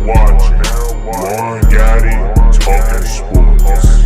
watching Juan Gotti Talking Sports.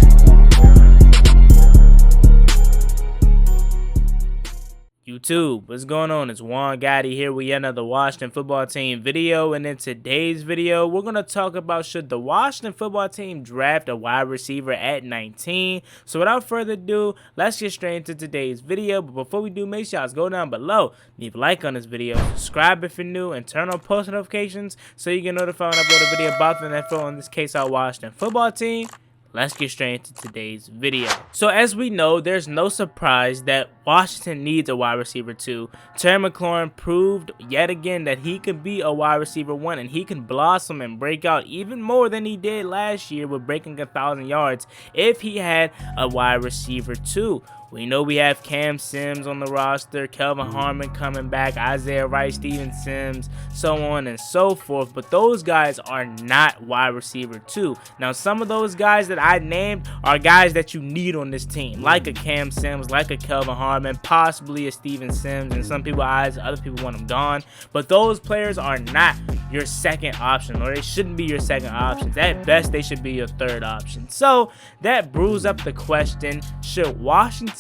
YouTube, what's going on? It's Juan Gotti here with yet another Washington football team video, and in today's video we're going to talk about should the Washington football team draft a wide receiver at 19. So without further ado, let's get straight into today's video. But before we do, make sure y'all go down below, leave a like on this video, subscribe if you're new, and turn on post notifications so you get notified when I upload a video about the NFL, in this case our Washington football team. Let's get straight into today's video. So as we know, there's no surprise that Washington needs a wide receiver 2. Terry McLaurin proved yet again that he could be a wide receiver 1, and he can blossom and break out even more than he did last year with breaking 1,000 yards if he had a wide receiver 2. We know we have Cam Sims on the roster, Kelvin Harmon coming back, Isaiah Wright, Steven Sims, so on and so forth. But those guys are not wide receiver 2. Now, some of those guys that I named are guys that you need on this team, like a Cam Sims, like a Kelvin Harmon, possibly a Steven Sims, and some people other people want them gone. But those players are not your second option, or they shouldn't be your second options. At best, they should be your third option. So that brews up the question, should Washington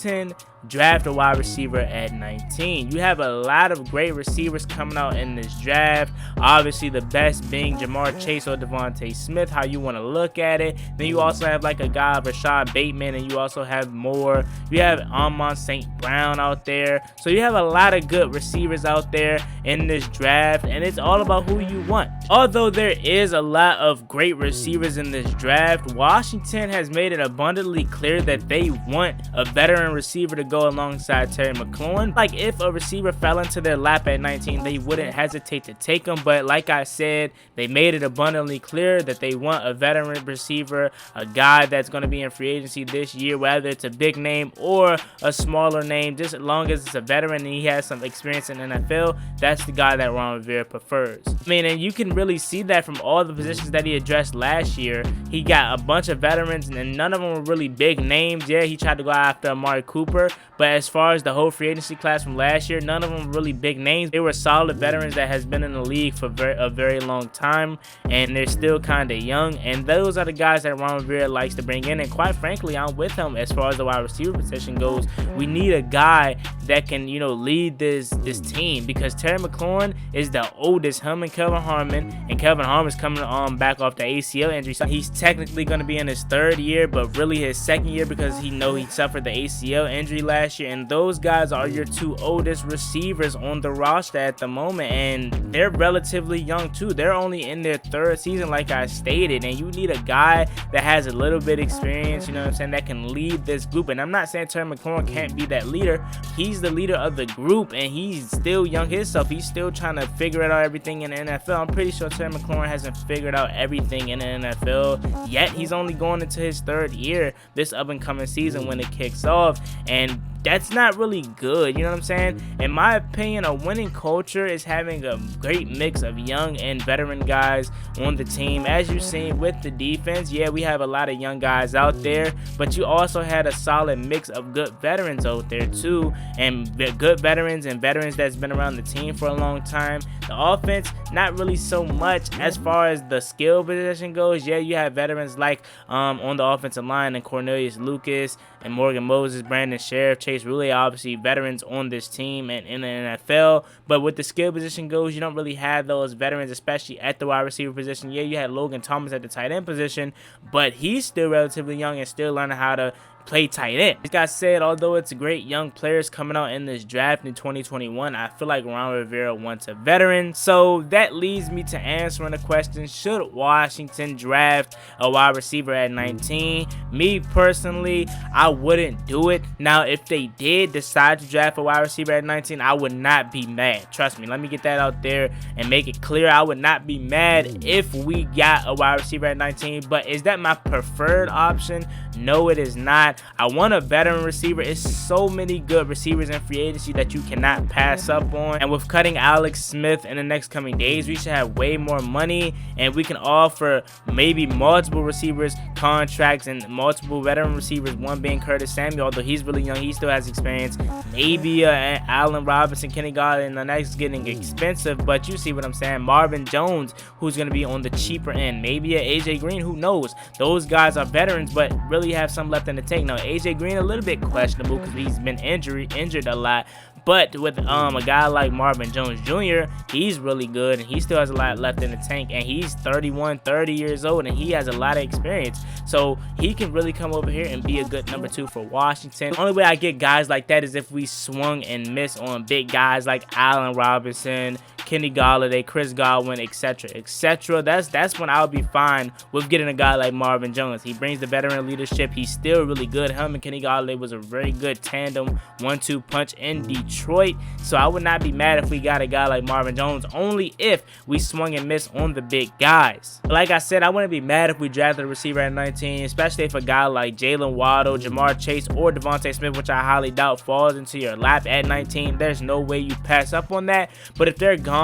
draft a wide receiver at 19? You have a lot of great receivers coming out in this draft. Obviously, the best being Jamar Chase or Devonta Smith, how you want to look at it. Then you also have like a guy, Rashad Bateman, and you also have more. You have Amon St. Brown out there. So you have a lot of good receivers out there in this draft, and it's all about who you want. Although there is a lot of great receivers in this draft, Washington has made it abundantly clear that they want a veteran receiver to go alongside Terry McLaurin. Like, if a receiver fell into their lap at 19, they wouldn't hesitate to take him. But like I said, they made it abundantly clear that they want a veteran receiver, a guy that's going to be in free agency this year, whether it's a big name or a smaller name. Just as long as it's a veteran and he has some experience in the NFL, that's the guy that Ron Rivera prefers. I mean, and you can really see that from all the positions that he addressed last year. He got a bunch of veterans, and none of them were really big names. Yeah, he tried to go after Amari Cooper, but as far as the whole free agency class from last year, none of them were really big names. They were solid veterans that has been in the league for a very long time, and they're still kind of young, and those are the guys that Ron Rivera likes to bring in. And quite frankly, I'm with him as far as the wide receiver position goes. We need a guy that can, you know, lead this team, because Terry McLaurin is the oldest. Him and Kelvin Harmon's coming on back off the ACL injury, so he's technically going to be in his third year, but really his second year, because he suffered the ACL injury last year. And those guys are your two oldest receivers on the roster at the moment, and they're relatively young too. They're only in their third season, like I stated, and you need a guy that has a little bit experience, you know what I'm saying, that can lead this group. And I'm not saying Terry McLaurin can't be that leader. He's the leader of the group, and he's still young himself. He's still trying to figure out everything in the NFL. I'm pretty sure Terry McLaurin hasn't figured out everything in the NFL yet. He's only going into his third year this up and coming season when it kicks off, and that's not really good, you know what I'm saying? In my opinion, a winning culture is having a great mix of young and veteran guys on the team. As you've seen with the defense, yeah, we have a lot of young guys out there, but you also had a solid mix of good veterans out there too, and good veterans and veterans that's been around the team for a long time. The offense, not really so much as far as the skill position goes. Yeah, you have veterans like on the offensive line, and Cornelius Lucas and Morgan Moses, Brandon Sheriff, Chase Roullier, obviously veterans on this team and in the NFL. But with the skill position goes, you don't really have those veterans, especially at the wide receiver position. Yeah, you had Logan Thomas at the tight end position, but he's still relatively young and still learning how to play tight end. Like I said, although it's great young players coming out in this draft in 2021, I feel like Ron Rivera wants a veteran. So that leads me to answering the question, should Washington draft a wide receiver at 19? Me personally, I wouldn't do it. Now, if they did decide to draft a wide receiver at 19, I would not be mad. Trust me, let me get that out there and make it clear. I would not be mad if we got a wide receiver at 19, but is that my preferred option? No, it is not. I want a veteran receiver. It's so many good receivers in free agency that you cannot pass up on. And with cutting Alex Smith in the next coming days, we should have way more money, and we can offer maybe multiple receivers contracts and multiple veteran receivers, one being Curtis Samuel, although he's really young, he still has experience. Maybe Allen Robinson, Kenny Galladay, and the next getting expensive, but you see what I'm saying. Marvin Jones, who's going to be on the cheaper end. Maybe a AJ Green, who knows. Those guys are veterans, but really have some left in the tank. Now, AJ Green a little bit questionable because he's been injured a lot. But with a guy like Marvin Jones Jr., he's really good, and he still has a lot left in the tank, and he's 30 years old, and he has a lot of experience. So he can really come over here and be a good number 2 for Washington. The only way I get guys like that is if we swung and miss on big guys like Allen Robinson, Kenny Galladay, Chris Godwin, etc., etc. That's when I'll be fine with getting a guy like Marvin Jones. He brings the veteran leadership. He's still really good. Him and Kenny Galladay was a very good tandem 1-2 punch in Detroit. So I would not be mad if we got a guy like Marvin Jones, only if we swung and missed on the big guys. But like I said, I wouldn't be mad if we drafted a receiver at 19, especially if a guy like Jalen Waddle, Jamar Chase, or Devonta Smith, which I highly doubt falls into your lap at 19. There's no way you pass up on that. But if they're gone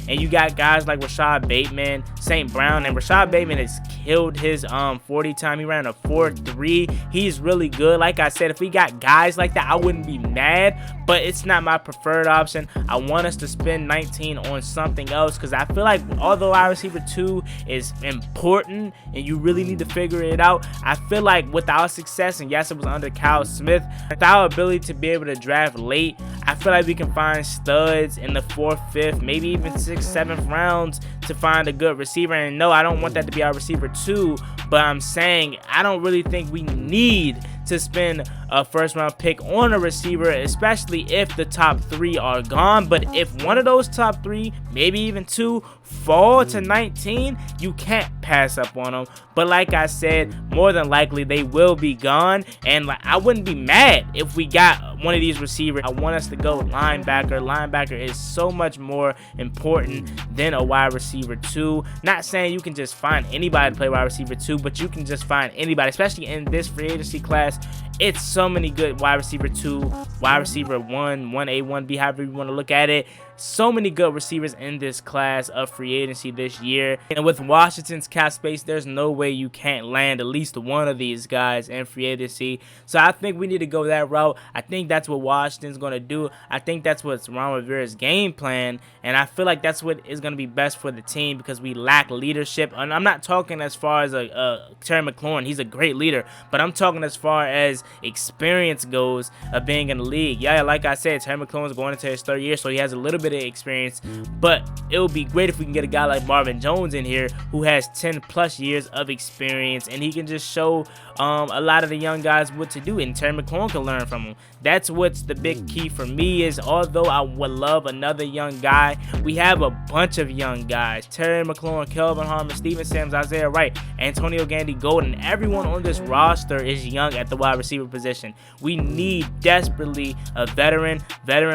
and you got guys like Rashad Bateman, St. Brown, and Rashad Bateman has killed his 40 time. He ran a 4.3. He's really good. Like I said, if we got guys like that, I wouldn't be mad, but it's not my preferred option. I want us to spend 19 on something else, because I feel like although wide receiver 2 is important and you really need to figure it out, I feel like with our success, and yes, it was under Kyle Smith, with our ability to be able to draft late, I feel like we can find studs in the 4th, 5th, maybe even 6th, 7th rounds to find a good receiver. And no, I don't want that to be our receiver 2, but I'm saying I don't really think we need to spend a first-round pick on a receiver, especially if the top 3 are gone. But if one of those top 3, maybe even 2, fall to 19, you can't pass up on them. But like I said, more than likely they will be gone, and I wouldn't be mad if we got one of these receivers. I want us to go linebacker. Linebacker is so much more important than a wide receiver 2. Not saying you can just find anybody to play wide receiver 2, but you can just find anybody, especially in this free agency class. It's so many good wide receiver 2, wide receiver 1, 1A, 1B, however you want to look at it. So many good receivers in this class of free agency this year. And with Washington's cap space, there's no way you can't land at least one of these guys in free agency. So I think we need to go that route. I think that's what Washington's going to do. I think that's what's Ron Rivera's game plan. And I feel like that's what is going to be best for the team, because we lack leadership. And I'm not talking as far as Terry McLaurin. He's a great leader. But I'm talking as far as experience goes of being in the league. Yeah, like I said, Terry McLaurin's going into his 3rd year, so he has a little bit of experience, but it would be great if we can get a guy like Marvin Jones in here who has 10+ years of experience, and he can just show a lot of the young guys what to do, and Terry McLaurin can learn from him. That's what's the big key for me. Is although I would love another young guy, we have a bunch of young guys: Terry McLaurin, Kelvin Harmon, Steven Sims, Isaiah Wright, Antonio Gandy Golden. Everyone on this roster is young at the wide receiver position. We need desperately a veteran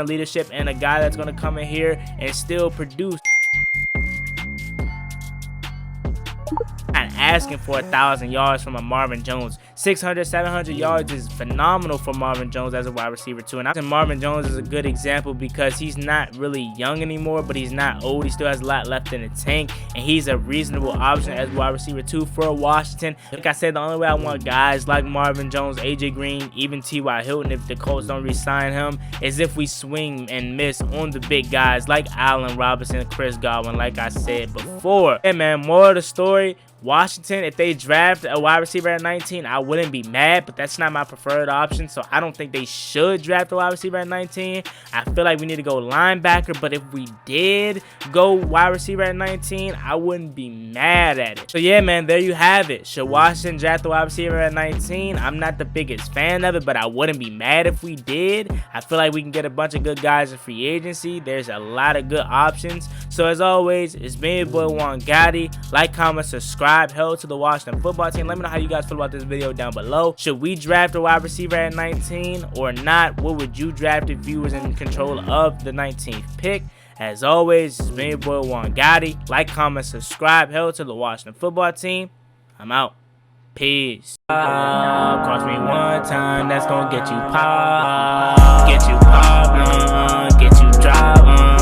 leadership, and a guy that's going to come in here and still produce. Not asking for 1,000 yards from a Marvin Jones. 600, 700 yards is phenomenal for Marvin Jones as a wide receiver 2. And I think Marvin Jones is a good example because he's not really young anymore, but he's not old. He still has a lot left in the tank, and he's a reasonable option as wide receiver 2 for Washington. Like I said, the only way I want guys like Marvin Jones, AJ Green, even T.Y. Hilton, if the Colts don't re-sign him, is if we swing and miss on the big guys like Allen Robinson, Chris Godwin, like I said before. Hey man, more of the story, Washington, if they draft a wide receiver at 19, I wouldn't be mad, but that's not my preferred option, so I don't think they should draft a wide receiver at 19. I feel like we need to go linebacker, but if we did go wide receiver at 19, I wouldn't be mad at it. So yeah, man, there you have it. Should Washington draft a wide receiver at 19? I'm not the biggest fan of it, but I wouldn't be mad if we did. I feel like we can get a bunch of good guys in free agency. There's a lot of good options. So as always, it's been your boy Juan Gotti. Like, comment, subscribe. Hell to the Washington football team. Let me know how you guys feel about this video down below. Should we draft a wide receiver at 19 or not? What would you draft if you was in control of the 19th pick? As always, it's been your boy Juan Gotti. Like, comment, subscribe. Hell to the Washington football team. I'm out. Peace. Cross me one time, that's gonna get you pop. Get you pop, get you drop,